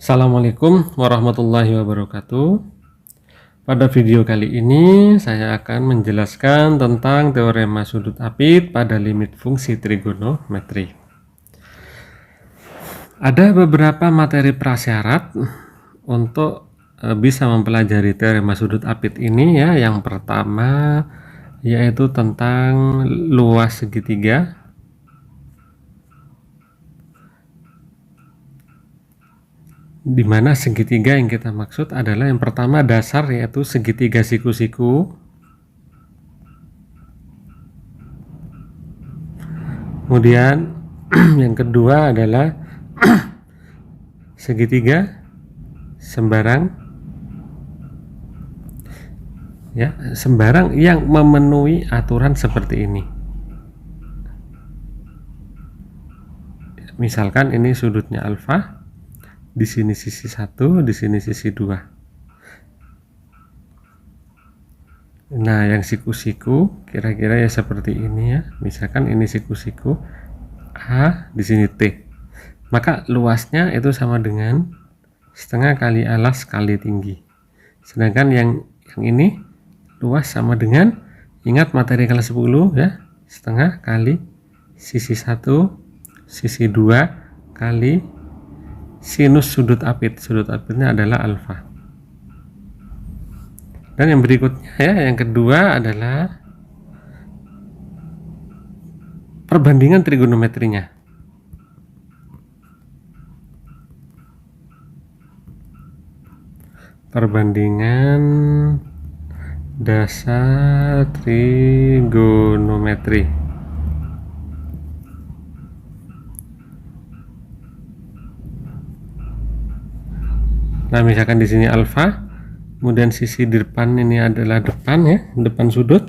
Assalamualaikum warahmatullahi wabarakatuh. Pada video kali ini saya akan menjelaskan tentang teorema sudut apit pada limit fungsi trigonometri. Ada beberapa materi prasyarat untuk bisa mempelajari teorema sudut apit ini ya. Yang pertama yaitu tentang luas segitiga. Di mana segitiga yang kita maksud adalah yang pertama dasar, yaitu segitiga siku-siku. Kemudian yang kedua adalah segitiga sembarang, ya, sembarang yang memenuhi aturan seperti ini. Misalkan ini sudutnya alfa, di sini sisi 1, di sini sisi 2. Nah, yang siku-siku kira-kira ya seperti ini ya. Misalkan ini siku-siku A, di sini T. Maka luasnya itu sama dengan setengah kali alas kali tinggi. Sedangkan yang ini luas sama dengan, ingat materi kelas 10 ya, setengah kali sisi 1, sisi 2 kali sinus sudut apit. Sudut apitnya adalah alfa. Dan yang berikutnya ya, yang kedua adalah perbandingan trigonometrinya. Perbandingan dasar trigonometri. Nah, misalkan di sini alfa, kemudian sisi di depan ini adalah depan ya, depan sudut,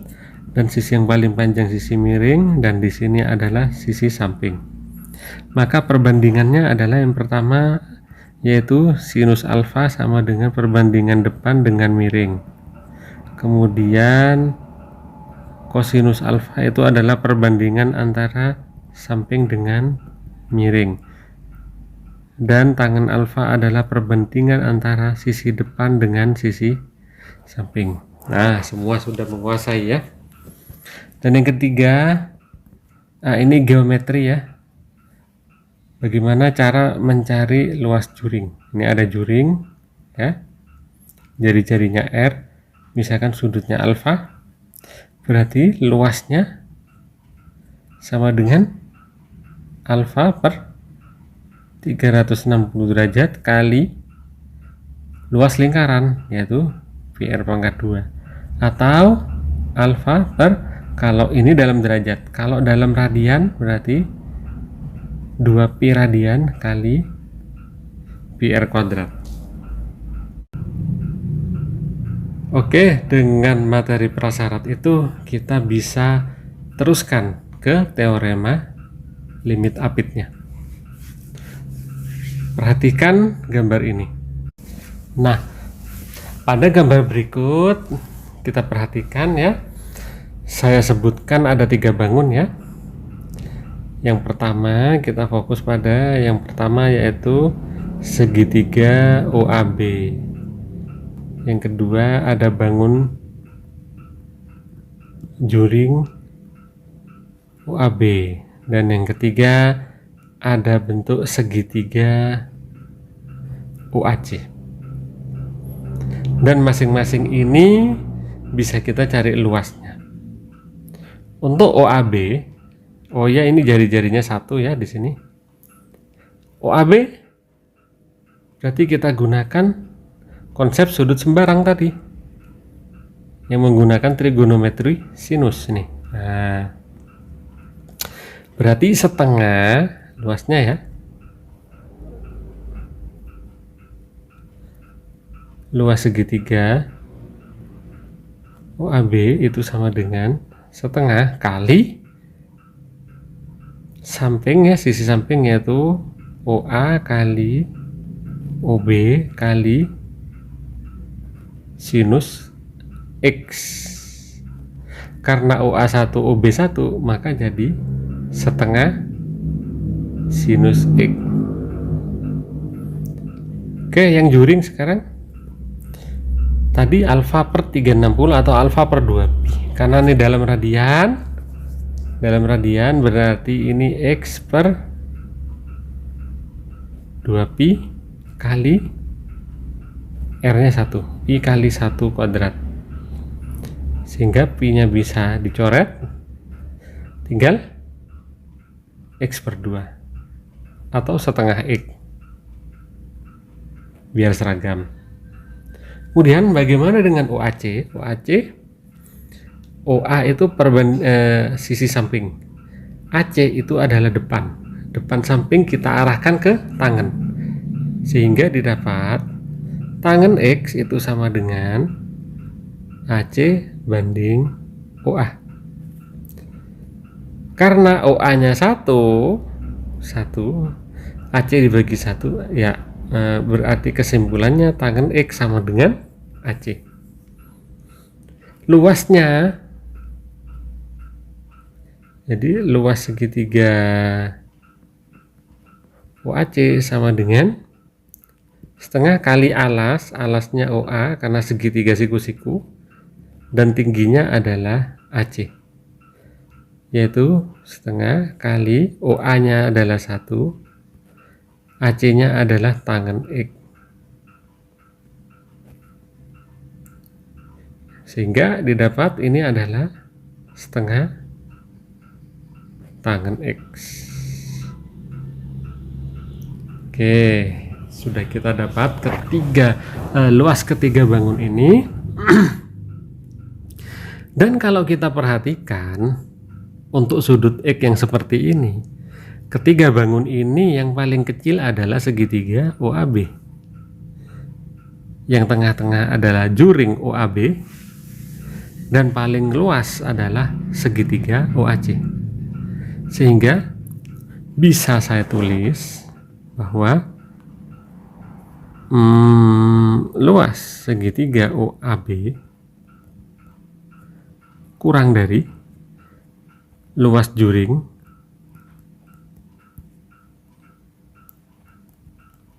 dan sisi yang paling panjang sisi miring, dan di sini adalah sisi samping. Maka perbandingannya adalah yang pertama yaitu sinus alfa sama dengan perbandingan depan dengan miring. Kemudian kosinus alfa itu adalah perbandingan antara samping dengan miring. Dan tangen alfa adalah perbandingan antara sisi depan dengan sisi samping. Nah, semua sudah menguasai ya. Dan yang ketiga, ini geometri ya. Bagaimana cara mencari luas juring? Ini ada juring ya. Jari-jarinya R, misalkan sudutnya alfa, berarti luasnya sama dengan alfa per 360 derajat kali luas lingkaran, yaitu PR pangkat 2, atau alfa per, kalau ini dalam derajat, kalau dalam radian berarti 2pi radian kali PR kuadrat. Oke, dengan materi prasyarat itu kita bisa teruskan ke teorema limit apitnya. Perhatikan gambar ini. Nah, pada gambar berikut kita perhatikan ya. Saya sebutkan ada 3 bangun ya. Yang pertama kita fokus pada yang pertama yaitu segitiga OAB. Yang kedua ada bangun juring OAB, dan yang ketiga ada bentuk segitiga OAC. Dan masing-masing ini bisa kita cari luasnya. Untuk OAB, oh ya, ini jari-jarinya 1 ya di sini. OAB berarti kita gunakan konsep sudut sembarang tadi yang menggunakan trigonometri sinus nih. Nah, berarti setengah luasnya ya, luas segitiga OAB itu sama dengan setengah kali samping ya, sisi samping yaitu OA kali OB kali sinus X. Karena OA1 OB1 maka jadi setengah sinus X. Oke, yang juring sekarang tadi alfa per 360 atau alfa per 2pi. Karena ini dalam radian berarti ini X per 2pi kali R nya 1, pi kali 1 kuadrat, sehingga pi nya bisa dicoret, tinggal X per 2 atau setengah X biar seragam. Kemudian bagaimana dengan OAC? OA itu sisi samping, AC itu adalah depan samping kita arahkan ke tangan, sehingga didapat tangan X itu sama dengan AC banding OA. Karena OA nya 1, AC dibagi 1, ya berarti kesimpulannya tangan X sama dengan AC. Luasnya, jadi luas segitiga OAC sama dengan setengah kali alasnya OA karena segitiga siku-siku, dan tingginya adalah AC, yaitu setengah kali OA nya adalah 1, AC nya adalah tangan X, sehingga didapat ini adalah setengah tangan X. Oke, sudah kita dapat luas ketiga bangun ini. Dan kalau kita perhatikan untuk sudut X yang seperti ini, ketiga bangun ini yang paling kecil adalah segitiga OAB, yang tengah-tengah adalah juring OAB, dan paling luas adalah segitiga OAC. Sehingga bisa saya tulis bahwa luas segitiga OAB kurang dari luas juring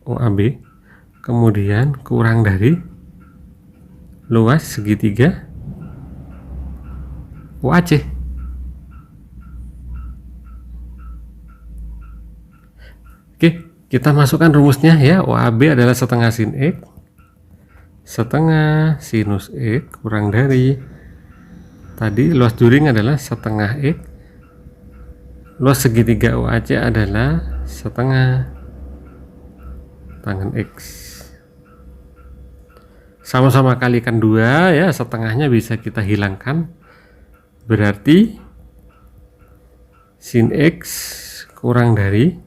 OAB, kemudian kurang dari luas segitiga OAC. Oke, kita masukkan rumusnya ya. OAB adalah setengah sin X, setengah sinus X kurang dari tadi luas juring adalah setengah X, luas segitiga OAC adalah setengah tangan X. Sama-sama kalikan 2 ya, setengahnya bisa kita hilangkan, berarti sin X kurang dari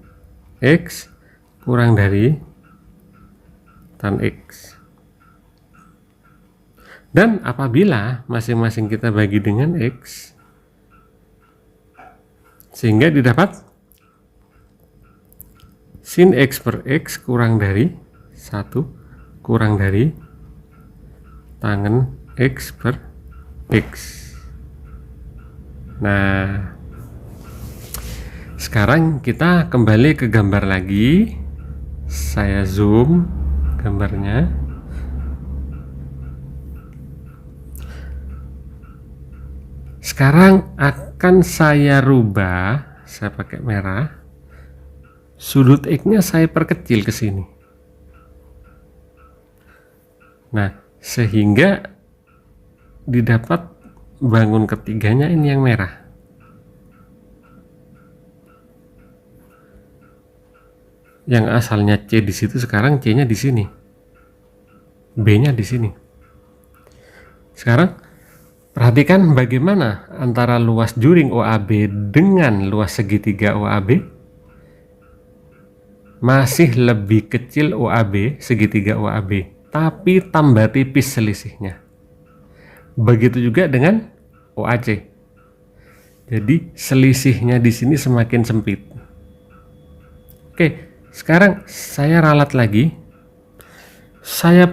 X kurang dari tan X. Dan apabila masing-masing kita bagi dengan X, sehingga didapat sin X per X kurang dari 1 kurang dari tangan X per X. Nah, sekarang kita kembali ke gambar lagi. Saya zoom gambarnya. Sekarang akan saya rubah, saya pakai merah. Sudut X-nya saya perkecil ke sini. Nah, sehingga didapat bangun ketiganya ini yang merah. Yang asalnya C di situ, sekarang C-nya di sini. B-nya di sini. Sekarang perhatikan bagaimana antara luas juring OAB dengan luas segitiga OAB. Masih lebih kecil OAB, segitiga OAB, tapi tambah tipis selisihnya. Begitu juga dengan OAC. Jadi selisihnya di sini semakin sempit. Oke, sekarang saya ralat lagi. Saya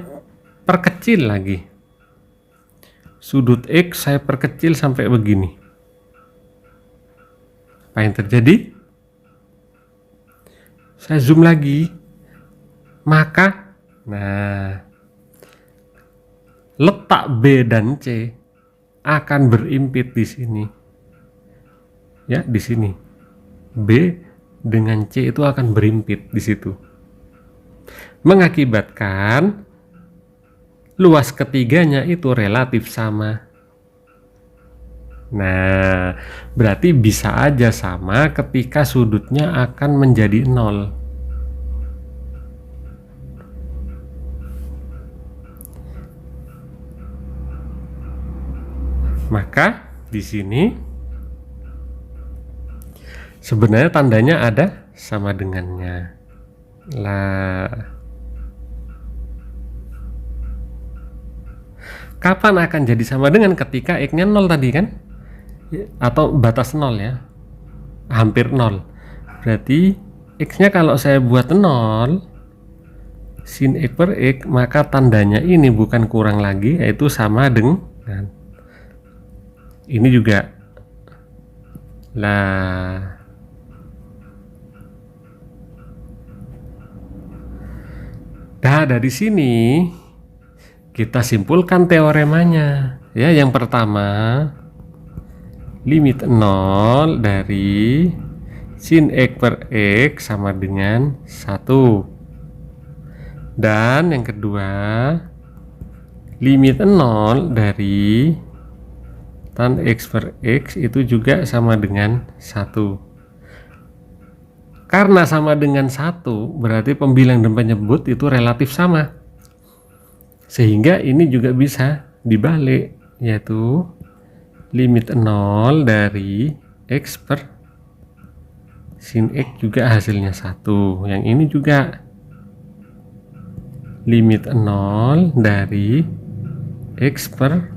perkecil lagi. Sudut X saya perkecil sampai begini. Apa yang terjadi? Saya zoom lagi. Maka Nah, letak B dan C akan berimpit di sini. Ya, di sini. B dengan C itu akan berimpit di situ. Mengakibatkan luas ketiganya itu relatif sama. Nah, berarti bisa aja sama ketika sudutnya akan menjadi 0. Maka di sini sebenarnya tandanya ada sama dengannya. Lah, kapan akan jadi sama dengan? Ketika x-nya 0 tadi kan? Atau batas 0 ya. Hampir 0. Berarti x-nya kalau saya buat 0, sin x per x, maka tandanya ini bukan kurang lagi, yaitu sama dengan ini juga. Lah, dari sini kita simpulkan teoremanya. Ya, yang pertama, limit 0 dari sin x per x sama dengan 1. Dan yang kedua, limit 0 dari tan x per x itu juga sama dengan 1. Karena sama dengan 1, berarti pembilang dan penyebut itu relatif sama. Sehingga ini juga bisa dibalik, yaitu limit 0 dari x per sin x juga hasilnya 1. Yang ini juga limit 0 dari x per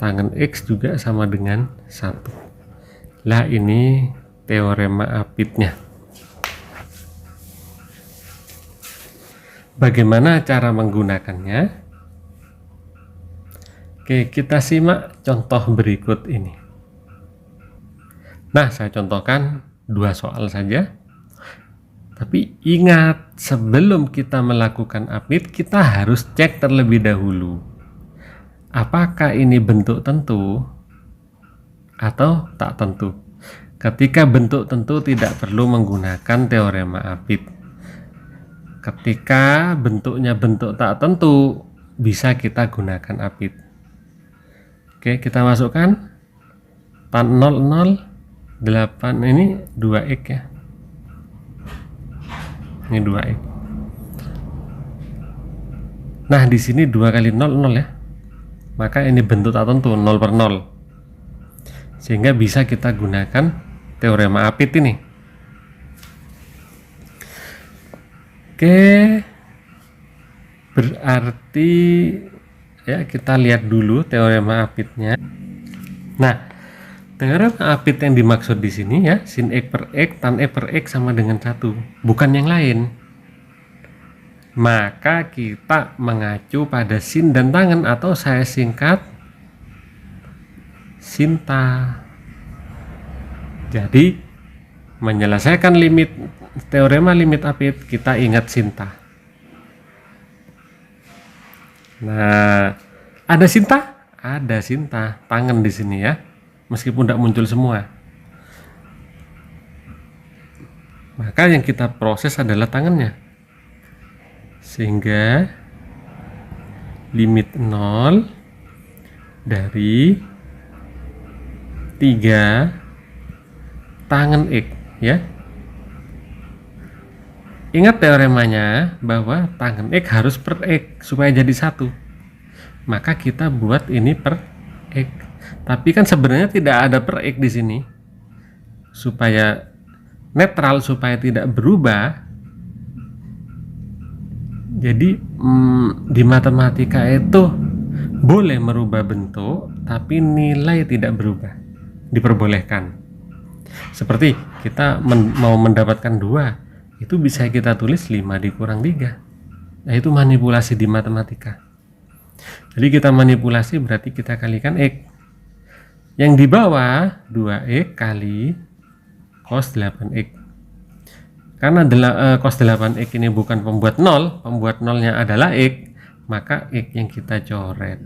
tangen x juga sama dengan 1. Lah, ini teorema Apitnya. Bagaimana cara menggunakannya? Oke, kita simak contoh berikut ini. Nah, saya contohkan 2 soal saja. Tapi ingat, sebelum kita melakukan Apit, kita harus cek terlebih dahulu. Apakah ini bentuk tentu atau tak tentu? Ketika bentuk tentu tidak perlu menggunakan teorema Apit. Ketika bentuknya bentuk tak tentu, bisa kita gunakan Apit. Oke, kita masukkan tan 0, 0, 8, ini 2x ya. Ini 2x. Nah, di sini 2 kali 0, 0 ya. Maka ini bentuk tak tentu, 0 per 0. Sehingga bisa kita gunakan teorema Apit ini. Oke, berarti ya kita lihat dulu teorema Apitnya. Nah, teorema Apit yang dimaksud di sini ya, sin x per x tan x per x sama dengan 1, bukan yang lain. Maka kita mengacu pada sin dan tangen, atau saya singkat sinta. Jadi menyelesaikan teorema limit Apit, kita ingat sinta. Nah, ada sinta? Ada sinta, tangen di sini ya. Meskipun tidak muncul semua. Maka yang kita proses adalah tangannya. Sehingga limit 0 dari 3 tangen x ya. Ingat teoremanya bahwa tangen x harus per x supaya jadi 1. Maka kita buat ini per x. Tapi kan sebenarnya tidak ada per x di sini. Supaya netral, supaya tidak berubah. Jadi di matematika itu boleh merubah bentuk, tapi nilai tidak berubah, diperbolehkan. Seperti kita mau mendapatkan 2, itu bisa kita tulis 5 dikurang 3. Nah, itu manipulasi di matematika. Jadi kita manipulasi berarti kita kalikan x. Yang di bawah 2x kali cos 8x. karena cos 8x ini bukan pembuat 0, pembuat nolnya adalah x, maka x yang kita coret.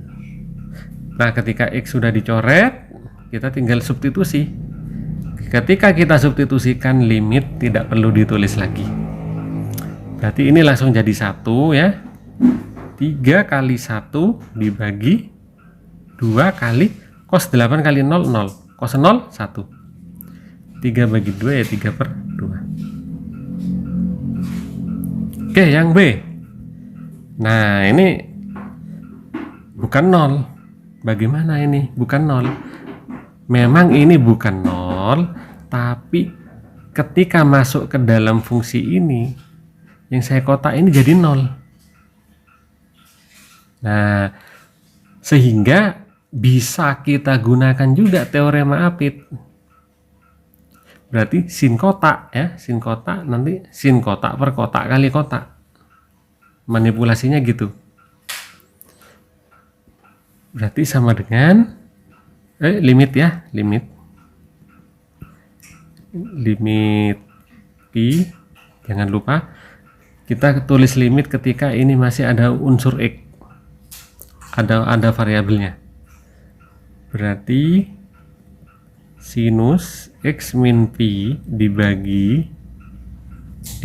Nah, ketika x sudah dicoret, kita tinggal substitusi. Ketika kita substitusikan, limit tidak perlu ditulis lagi. Berarti ini langsung jadi 1 ya. 3 kali 1 dibagi 2 kali cos 8 kali 0, 0. Cos 0, 1. 3 bagi 2 ya 3/2. Oke, yang B. Nah, ini bukan 0. Bagaimana ini? Bukan 0. Memang ini bukan 0, tapi ketika masuk ke dalam fungsi ini, yang saya kotak ini jadi 0. Nah, sehingga bisa kita gunakan juga teorema Apit. Berarti sin kotak ya, sin kotak nanti sin kotak per kotak kali kotak. Manipulasinya gitu. Berarti sama dengan limit ya, limit pi, jangan lupa kita tulis limit ketika ini masih ada unsur x, ada variabelnya. Berarti sinus x min pi dibagi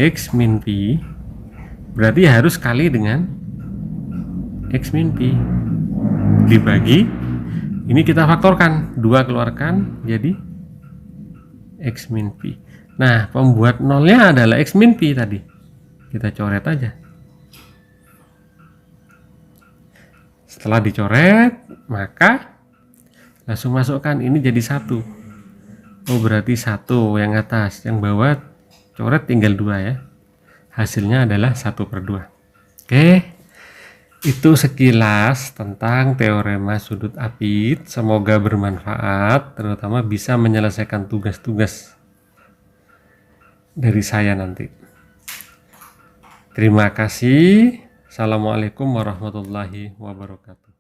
x min pi berarti harus kali dengan x min pi dibagi, ini kita faktorkan, 2 keluarkan jadi x min pi. Nah, pembuat nolnya adalah x min pi tadi, kita coret aja. Setelah dicoret, maka langsung masukkan, ini jadi 1. Oh, berarti 1 yang atas, yang bawah coret tinggal 2 ya. Hasilnya adalah 1/2. Oke, itu sekilas tentang teorema sudut Apit. Semoga bermanfaat, terutama bisa menyelesaikan tugas-tugas dari saya nanti. Terima kasih. Assalamualaikum warahmatullahi wabarakatuh.